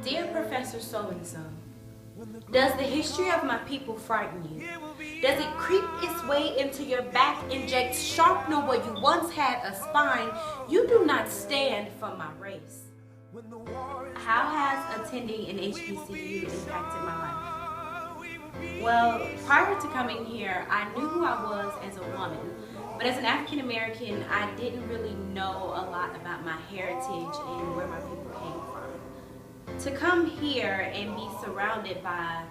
Dear Professor So-and-so, does the history of my people frighten you? Does it creep its way into your back, inject sharpener where you once had a spine? You do not stand for my race. How has attending an HBCU impacted my life? Well, prior to coming here, I knew who I was as a woman. But as an African American, I didn't really know a lot about my heritage and where my people came from. To come here and be surrounded by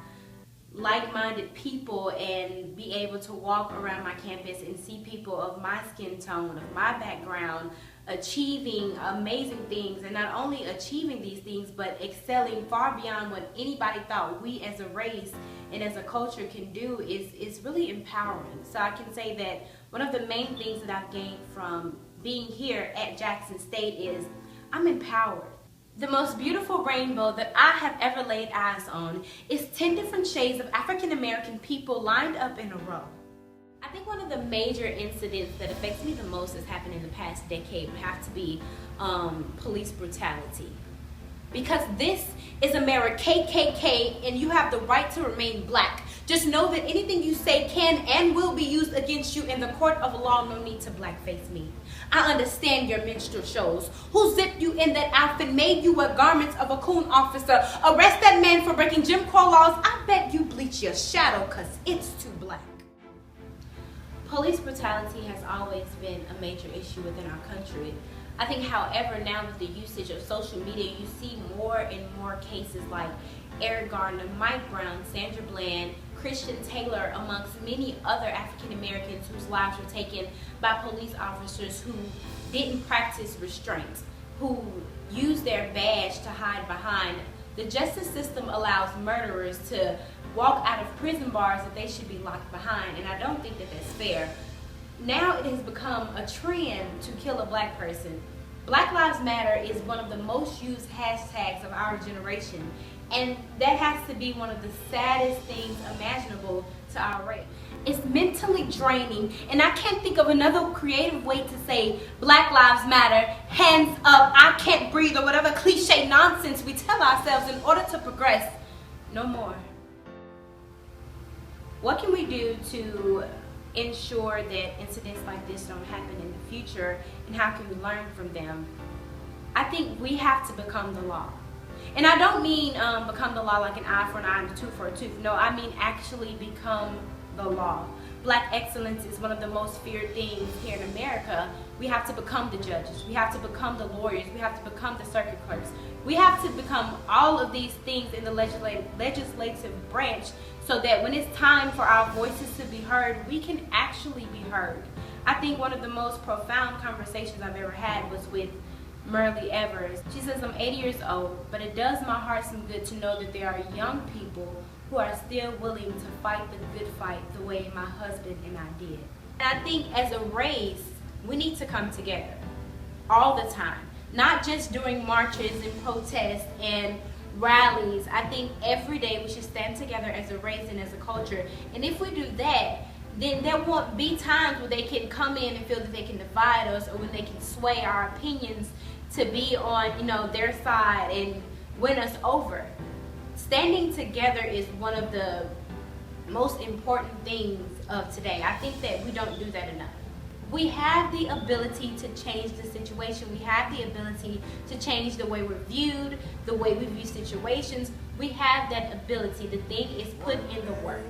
like-minded people and be able to walk around my campus and see people of my skin tone, of my background, achieving amazing things, and not only achieving these things but excelling far beyond what anybody thought we as a race and as a culture can do is really empowering. So I can say that one of the main things that I've gained from being here at Jackson State is I'm empowered. The most beautiful rainbow that I have ever laid eyes on is 10 different shades of African American people lined up in a row. I think one of the major incidents that affects me the most that's happened in the past decade would have to be police brutality. Because this is America KKK and you have the right to remain black. Just know that anything you say can and will be used against you in the court of law. No need to blackface me. I understand your minstrel shows. Who zipped you in that outfit, made you wear garments of a coon officer, arrest that man for breaking Jim Crow laws? I bet you bleach your shadow cause it's too black. Police brutality has always been a major issue within our country. I think, however, now with the usage of social media, you see more and more cases like Eric Garner, Mike Brown, Sandra Bland, Christian Taylor, amongst many other African Americans whose lives were taken by police officers who didn't practice restraint, who used their badge to hide behind. The justice system allows murderers to walk out of prison bars that they should be locked behind, and I don't think that that's fair. Now it has become a trend to kill a black person. Black Lives Matter is one of the most used hashtags of our generation, and that has to be one of the saddest things imaginable to our race. It's mentally draining, and I can't think of another creative way to say Black Lives Matter, hands up, I can't breathe, or whatever cliche nonsense we tell ourselves in order to progress. No more. What can we do to ensure that incidents like this don't happen in the future, and how can we learn from them? I think we have to become the law. And I don't mean become the law like an eye for an eye and a tooth for a tooth. No, I mean actually become the law. Black excellence is one of the most feared things here in America. We have to become the judges. We have to become the lawyers. We have to become the circuit clerks. We have to become all of these things in the legislative branch so that when it's time for our voices to be heard, we can actually be heard. I think one of the most profound conversations I've ever had was with Merle Evers. She says, I'm 80 years old, but it does my heart some good to know that there are young people who are still willing to fight the good fight the way my husband and I did. And I think as a race, we need to come together all the time, not just during marches and protests and rallies. I think every day we should stand together as a race and as a culture. And if we do that, then there won't be times where they can come in and feel that they can divide us, or when they can sway our opinions to be on, their side and win us over. Standing together is one of the most important things of today. I think that we don't do that enough. We have the ability to change the situation. We have the ability to change the way we're viewed, the way we view situations. We have that ability. The thing is put in the work.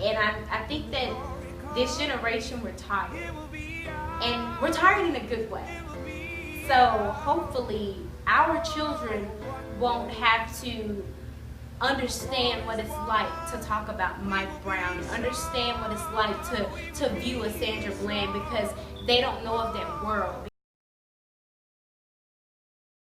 And I think that this generation, we're tired. And we're tired in a good way. So hopefully our children won't have to understand what it's like to talk about Mike Brown, understand what it's like to view a Sandra Bland, because they don't know of that world.